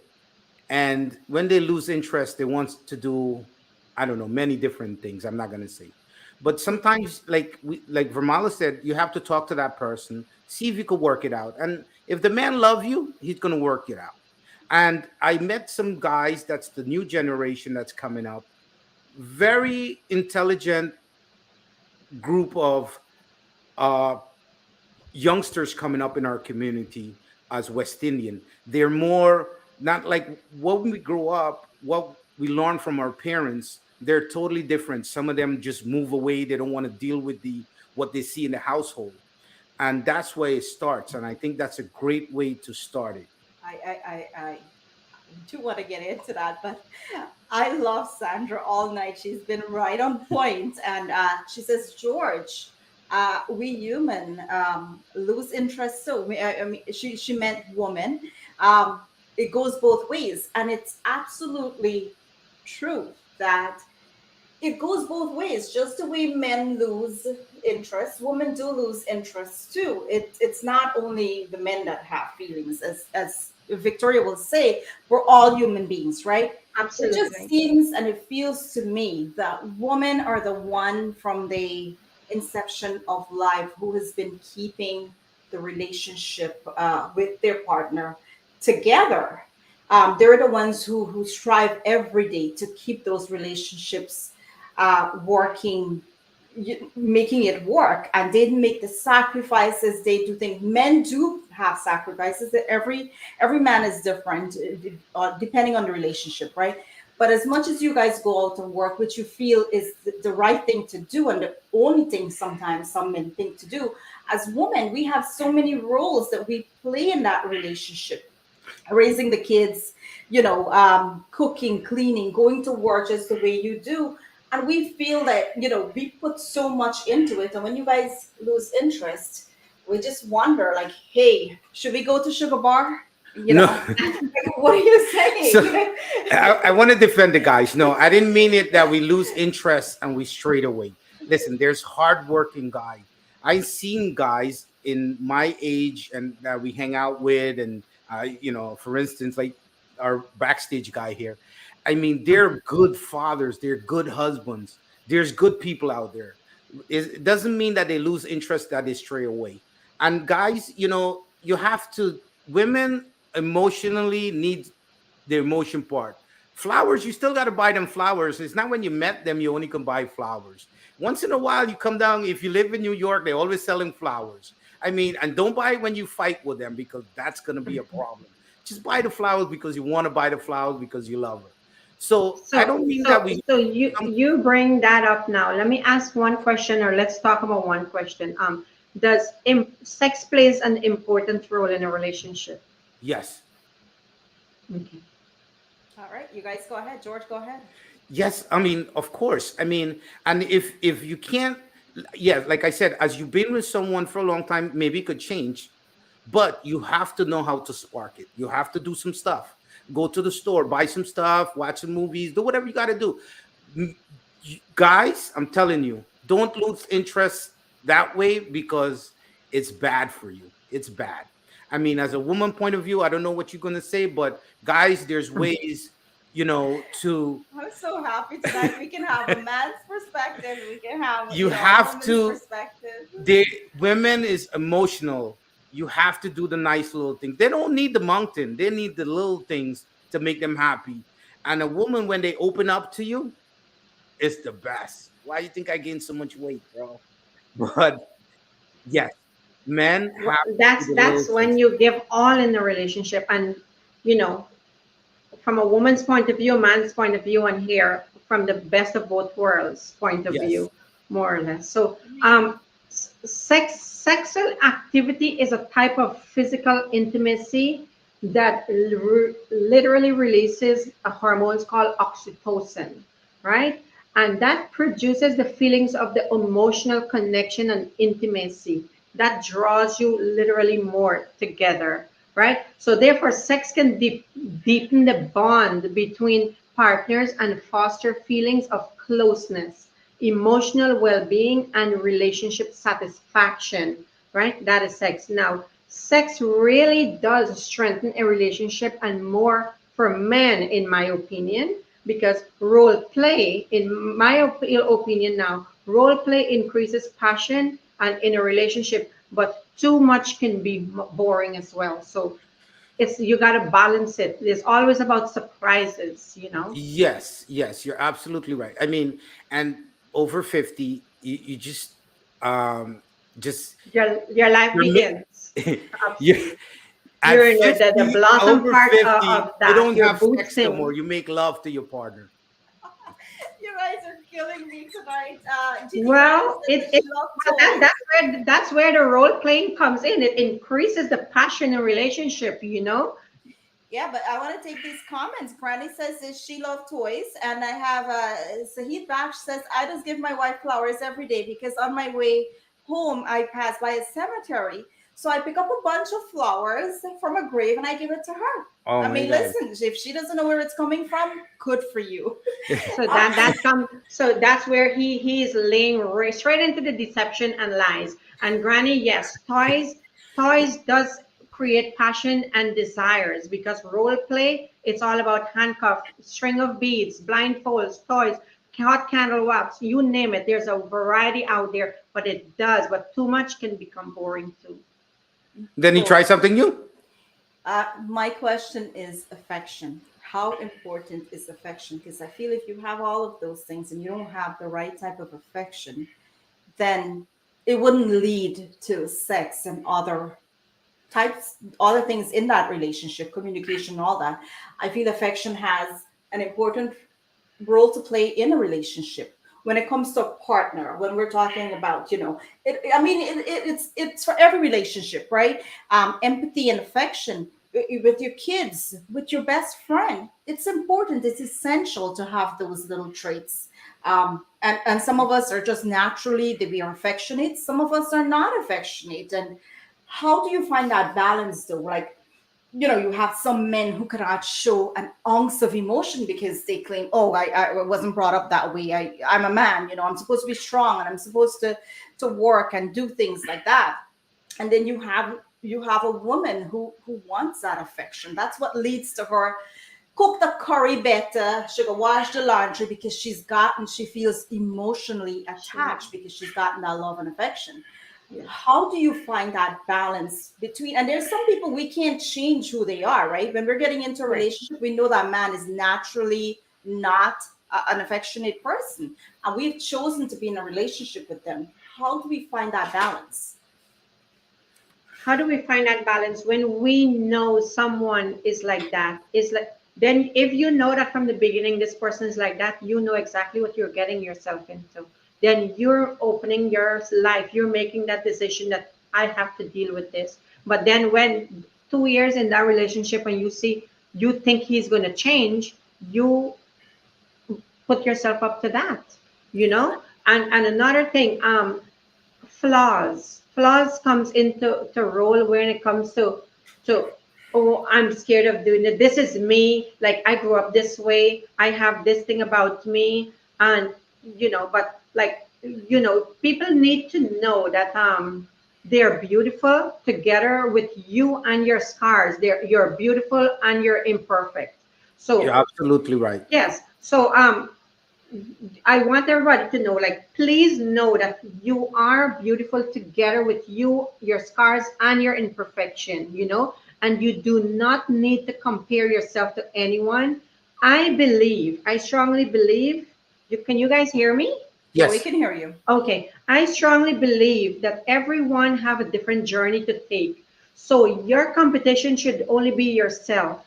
when they lose interest, they want to do, I don't know, many different things. I'm not gonna say, but sometimes, like Vermala said, you have to talk to that person, see if you could work it out, and if the man love you, he's gonna work it out. And I met some guys, that's the new generation that's coming up, very intelligent group of uh, youngsters coming up in our community as West Indian. They're more not like what we grew up, what we learned from our parents. They're totally different. Some of them just move away. They don't want to deal with the what they see in the household, and that's where it starts. And I think that's a great way to start it. I do want to get into that, but I love Sandra all night. She's been right on point, and she says, George, we human lose interest. So I mean, she meant woman. It goes both ways, and it's absolutely true that it goes both ways. Just the way men lose interest, women do lose interest too. It's not only the men that have feelings, as Victoria will say, we're all human beings, right? It just Absolutely. seems and it feels to me that women are the one from the inception of life who has been keeping the relationship with their partner together. They're the ones who strive every day to keep those relationships working, making it work, and they make the sacrifices. They do think men do have sacrifices. That every man is different, depending on the relationship, right? But as much as you guys go out and work, which you feel is the right thing to do, and the only thing sometimes some men think to do, as women, we have so many roles that we play in that relationship, raising the kids, cooking, cleaning, going to work just the way you do. And we feel that, we put so much into it. And when you guys lose interest, we just wonder, like, hey, should we go to Sugar Bar? You No. know, like, what are you So saying? I want to defend the guys. No, I didn't mean it that we lose interest and we straight away. Listen, there's hardworking guys. I've seen guys in my age and that we hang out with, and for instance, like our backstage guy here. I mean, they're good fathers. They're good husbands. There's good people out there. It doesn't mean that they lose interest, that they stray away. And guys, you have to. Women emotionally need the emotion part. Flowers, you still got to buy them flowers. It's not when you met them you only can buy flowers. Once in a while, you come down. If you live in New York, they're always selling flowers. I mean, and don't buy it when you fight with them because that's going to be a problem. Just buy the flowers because you want to buy the flowers because you love her. So I So, don't mean that so, we. so you bring that up now. Let me ask one question, or let's talk about one question. Does sex plays an important role in a relationship? Yes. Okay. All right, you guys go ahead. George, go ahead. Yes, I mean, of course. I mean, and if you can't, yeah, like I said, as you've been with someone for a long time, maybe it could change, but you have to know how to spark it. You have to do some stuff. Go to the store, buy some stuff, watch some movies, do whatever you got to do. M- Guys, I'm telling you, don't lose interest that way because it's bad for you. It's bad. I mean, as a woman point of view, I don't know what you're going to say, but guys, there's ways, to I'm so happy tonight. We can have a man's perspective. We can have, you a have woman's to perspective. they women is emotional. You have to do the nice little things. They don't need the mountain, they need the little things to make them happy. And a woman, when they open up to you, it's the best. Why you think I gained so much weight, bro? But yes, men have to do That's the little that's when things. you give all in the relationship, and you know, from a woman's point of view, a man's point of view, and here from the best of both worlds point of Yes. view, more or less. So, sexual activity is a type of physical intimacy that literally releases a hormones called oxytocin, right? And that produces the feelings of the emotional connection and intimacy that draws you literally more together, right? So therefore, sex can deepen the bond between partners and foster feelings of closeness, emotional well-being, and relationship satisfaction, right? That is sex. Now, sex really does strengthen a relationship, and more for men, in my opinion, because role play, in my opinion now, role play increases passion and in a relationship, but too much can be boring as well. So it's, you got to balance it. It's always about surprises, you know. Yes, yes, you're absolutely right. I mean, and over 50, you um just Your life you're begins. you Absolutely. at You're in the 50, blossom over part 50, of you that. don't You're have sex no more. boosting. You make love to your partner. You guys are killing me tonight. Ginny Granny Well, says that it she loves well, toys. that's where the role playing comes in. It increases the passion in relationship, you know. Yeah, but I want to take these comments. Granny says that she loves toys, and I have Sahid Baksh says I just give my wife flowers every day because on my way home I pass by a cemetery, so I pick up a bunch of flowers from a grave and I give it to her. Oh I my mean, god. listen, if she doesn't know where it's coming from, good for you. So that's where he's laying straight into the deception and lies. And Granny, yes, toys does create passion and desires, because role play, it's all about handcuff, string of beads, blindfolds, toys, hot candle wax, you name it. There's a variety out there, but it does. But too much can become boring too. Then you So, try something new. my question is affection. How important is affection? Because I feel if you have all of those things and you don't have the right type of affection, then it wouldn't lead to sex and types, other things in that relationship, communication, all that. I feel affection has an important role to play in a relationship. When it comes to a partner, when we're talking about, I mean, it's for every relationship, right? Empathy and affection with your kids, with your best friend. It's important. It's essential to have those little traits. And some of us are just naturally that we are affectionate. Some of us are not affectionate. And how do you find that balance though? Like, you have some men who cannot show an ounce of emotion because they claim, oh, I wasn't brought up that way. I'm a man, I'm supposed to be strong and I'm supposed to work and do things like that. And then you have a woman who wants that affection. That's what leads to her cook the curry better. She go wash the laundry because she feels emotionally Sure. attached because she's gotten that love and affection. Yeah. How do you find that balance between, and there's some people we can't change who they are, right? When we're getting into a Right. relationship, we know that man is naturally not an affectionate person, and we've chosen to be in a relationship with them. How do we find that balance? How do we find that balance when we know someone is like that? Is like, then if you know that from the beginning this person is like that, you know exactly what you're getting yourself into. Then you're opening your life, you're making that decision that I have to deal with this. But then when 2 years in that relationship and you think he's going to change, you put yourself up to that, and another thing, flaws comes into to role when it comes to oh, I'm scared of doing it, this is me, like I grew up this way, I have this thing about me. And but like, people need to know that they're beautiful together with you and your scars. You're beautiful and you're imperfect. You're So absolutely right. yes, so I want everybody to know, like, please know that you are beautiful together with you, your scars, and your imperfection, and you do not need to compare yourself to anyone. I strongly believe, can you guys hear me? Yeah, we Yes. can hear you. Okay, I strongly believe that everyone have a different journey to take. So your competition should only be yourself.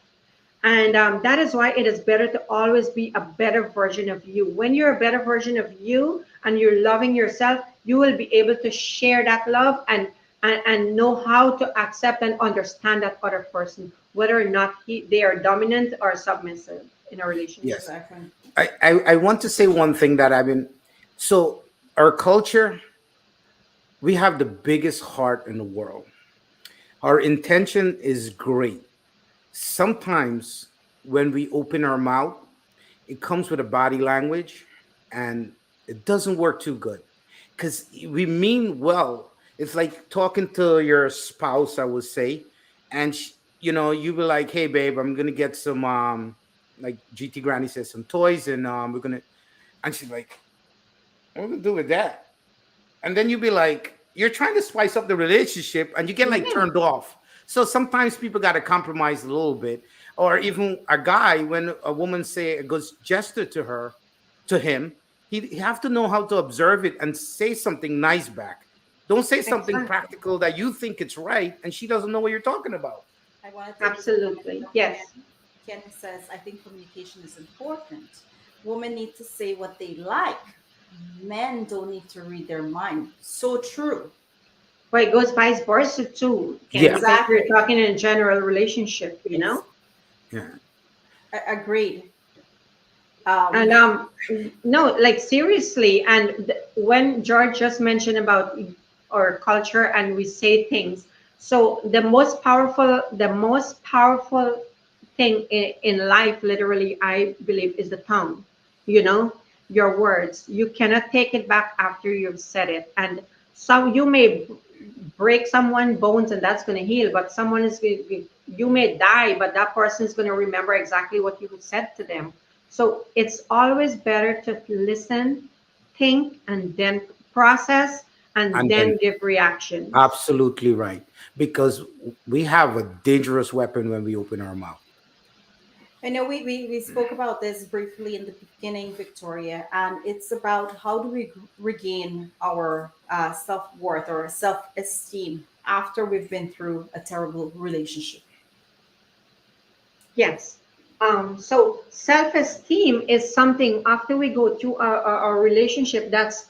And that is why it is better to always be a better version of you. When you're a better version of you and you're loving yourself, you will be able to share that love and know how to accept and understand that other person, whether or not they are dominant or submissive in a relationship. Yes. Exactly. I want to say one thing that I've been, so our culture, we have the biggest heart in the world. Our intention is great. Sometimes when we open our mouth, it comes with a body language and it doesn't work too good because we mean well. It's like talking to your spouse, I would say, and you be like, "Hey, babe, I'm gonna get some like GT Granny says, some toys, and we're gonna," and she's like, "What are we gonna do with that?" And then you be like, you're trying to spice up the relationship and you get like Yeah, turned off. So sometimes people got to compromise a little bit. Or even a guy, when a woman say a good gesture to him, he have to know how to observe it and say something nice back. Don't say something exactly. practical that you think it's right and she doesn't know what you're talking about. I want to take the comment Absolutely. from Ken. Yes. Ken says, I think communication is important. Women need to say what they like. Men don't need to read their mind. So true. Well, it goes vice versa too, Ken, Yeah. because we're Exactly. talking in a general relationship. Yes. Yeah. Agreed. And Um, no, like seriously. And when George just mentioned about our culture and we say things, so the most powerful thing in life, literally, I believe, is the tongue. You know, your words. You cannot take it back after you've said it. And some you may break someone bones and that's going to heal, but someone is you may die, but that person is going to remember exactly what you said to them. So it's always better to listen, think, and then process, and And then then give reactions. absolutely right. Because we have a dangerous weapon when we open our mouth. I know we spoke about this briefly in the beginning, Victoria, and it's about how do we regain our self worth or self esteem after we've been through a terrible relationship. Yes. So self-esteem is something after we go through a relationship, that's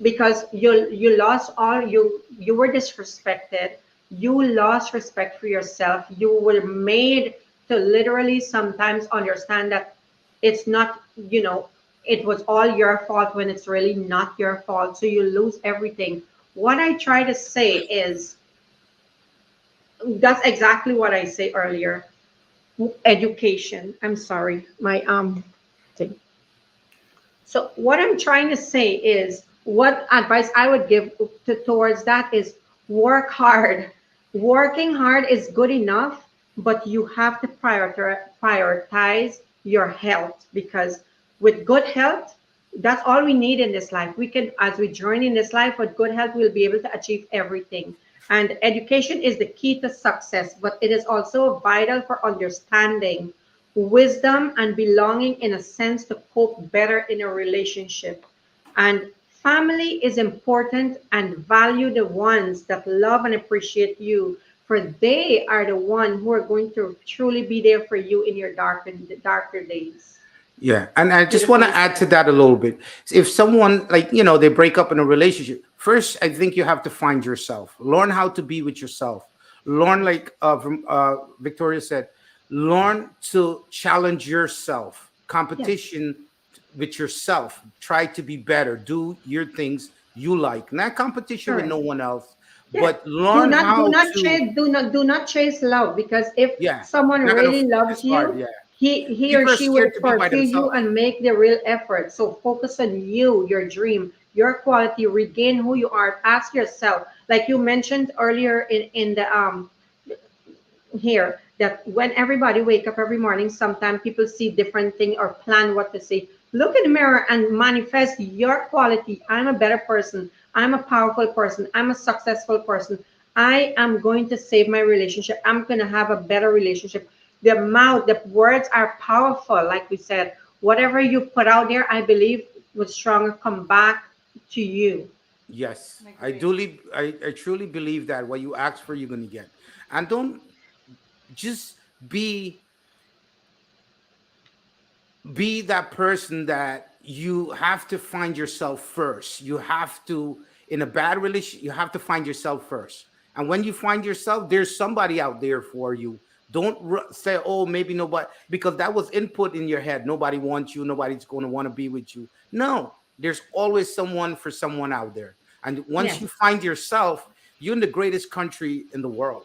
because you lost all, you were disrespected, you lost respect for yourself, you were made to literally sometimes understand that it's not, it was all your fault when it's really not your fault, so you lose everything. What I try to say is, that's exactly what I say earlier. Education, I'm sorry, my thing. So what I'm trying to say is, what advice I would give towards that is, work hard. Working hard is good enough, but you have to prioritize your health, because with good health, that's all we need in this life. We can, as we journey in this life with good health, we'll be able to achieve everything. And education is the key to success, but it is also vital for understanding, wisdom, and belonging, in a sense, to cope better in a relationship. And family is important, and value the ones that love and appreciate you, for they are the one who are going to truly be there for you in your darker days. Yeah, and I just want to Beautifully add to said. that a little bit. If someone, like, they break up in a relationship, first I think you have to find yourself, learn how to be with yourself, learn, like, from Victoria said, learn to challenge yourself, Yes, competition with yourself, try to be better, do your things you like, not competition with no correct. one else, Yeah. but Do learn not do how not to, chase do not chase love, because if yeah, someone not gonna really loves it's hard, you, yeah. he or People are she scared will to be by fulfill you themselves. and make the real effort. So focus on you, your dream, your quality, regain who you are. Ask yourself, like you mentioned earlier in the here, that when everybody wake up every morning, sometimes people see different thing or plan what to say. Look in the mirror and manifest your quality. I'm a better person, I'm a powerful person, I'm a successful person, I am going to save my relationship, I'm going to have a better relationship. The mouth, the words are powerful, like we said. Whatever you put out there, I believe, will stronger come back to you. Yes, Agree. I truly believe that what you ask for, you're gonna get. And don't just be be that person that you have to find yourself first. You have to, in a bad relationship, you have to find yourself first. And when you find yourself, there's somebody out there for you. Don't say, oh, maybe nobody, because that was input in your head. Nobody wants you. Nobody's going to want to be with you. No, there's always someone for someone out there. And once you Yes, find yourself, you're in the greatest country in the world.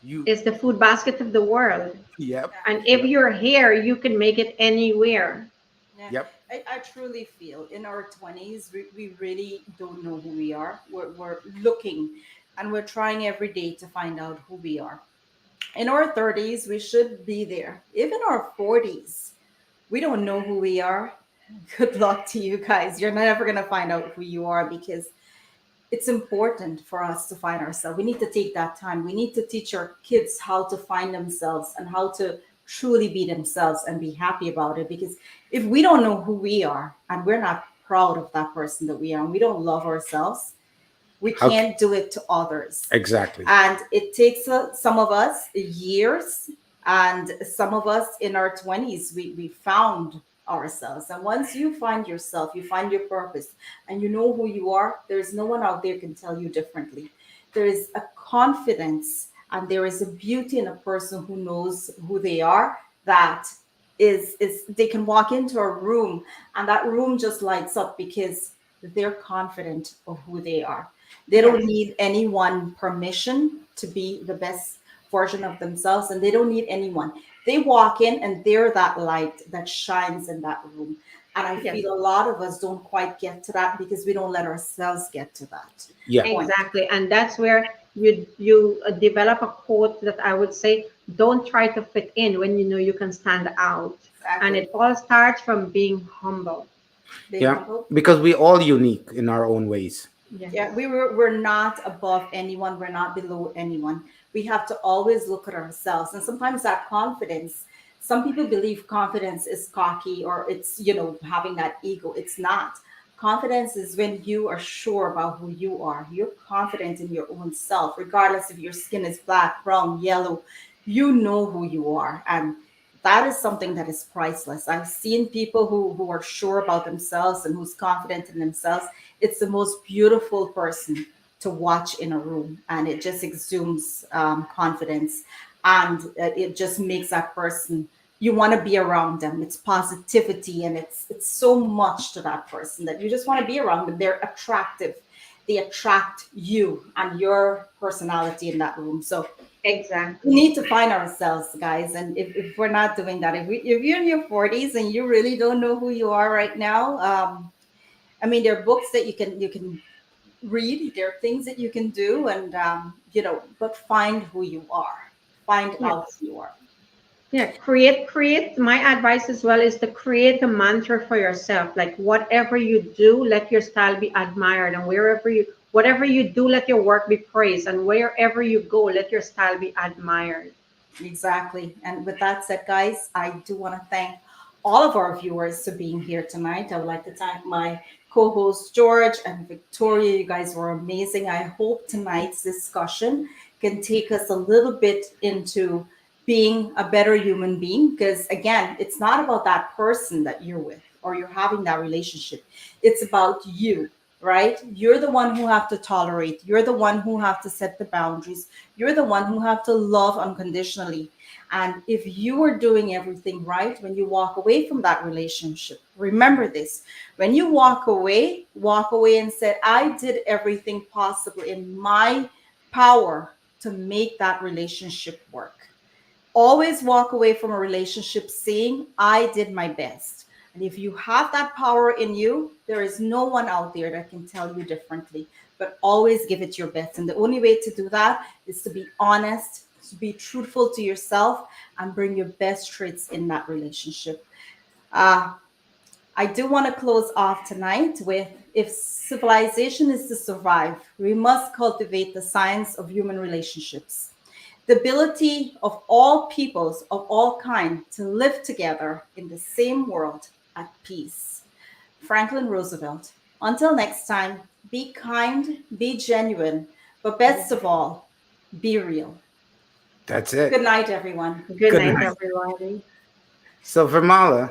You, it's the food basket of the world. yep, And if yep, you're here, you can make it anywhere. Yeah, yep. I truly feel in our 20s, we really don't know who we are. We're looking and we're trying every day to find out who we are. In our 30s, we should be there. Even our 40s, we don't know who we are. Good luck to you guys. You're never going to find out who you are because it's important for us to find ourselves. We need to take that time. We need to teach our kids how to find themselves and how to truly be themselves and be happy about it. Because if we don't know who we are and we're not proud of that person that we are, and we don't love ourselves, we How can't do it to others. exactly? And it takes some of us years, and some of us in our 20s, we found ourselves. And once you find yourself, you find your purpose, and you know who you are, there's no one out there can tell you differently. There is a confidence and there is a beauty in a person who knows who they are, that is they can walk into a room and that room just lights up because they're confident of who they are. They don't Yes, need anyone permission to be the best version of themselves, and they don't need anyone. They walk in and they're that light that shines in that room. And I Yes. feel a lot of us don't quite get to that because we don't let ourselves get to that Yeah. point. Exactly. And that's where you develop a quote that I would say, don't try to fit in when you know you can stand out. And Exactly. it all starts from being humble. Being Yeah. humble. Because we all unique in our own ways. Yes. Yeah, we're not above anyone, we're not below anyone. We have to always look at ourselves. And sometimes that confidence, some people believe confidence is cocky or it's, having that ego. It's not. Confidence is when you are sure about who you are. You're confident in your own self, regardless if your skin is black, brown, yellow. You know who you are. And that is something that is priceless. I've seen people who are sure about themselves and who's confident in themselves. It's the most beautiful person to watch in a room, and it just exudes confidence, and it just makes that person, you want to be around them. It's positivity, and it's so much to that person that you just want to be around them. They're attractive. They attract you and your personality in that room. So we Exactly. need to find ourselves, guys. And if we're not doing that, if you're in your 40s and you really don't know who you are right now, I mean, there are books that you can read. There are things that you can do, and but find who you are. Find out Yes. who you are. Yeah, create. My advice as well is to create a mantra for yourself. Like whatever you do, let your style be admired, and whatever you do, let your work be praised, and wherever you go, let your style be admired. Exactly. And with that said, guys, I do want to thank all of our viewers for being here tonight. I would like to thank my co host George and Victoria. You guys were amazing. I hope tonight's discussion can take us a little bit into being a better human being. Because again, it's not about that person that you're with or you're having that relationship, it's about you. Right, you're the one who have to tolerate, you're the one who have to set the boundaries, you're the one who have to love unconditionally. And if you are doing everything right when you walk away from that relationship, remember this. When you walk away and say, I did everything possible in my power to make that relationship work. Always walk away from a relationship saying, I did my best. And if you have that power in you, there is no one out there that can tell you differently. But always give it your best. And the only way to do that is to be honest, to be truthful to yourself, and bring your best traits in that relationship. Uh, I do want to close off tonight with, if civilization is to survive, we must cultivate the science of human relationships, the ability of all peoples of all kind to live together in the same world at peace. Franklin Roosevelt. Until next time, be kind, be genuine, but best of all, be real. That's it. Good night, everyone. Good Good night, night. everybody. So, Vermala,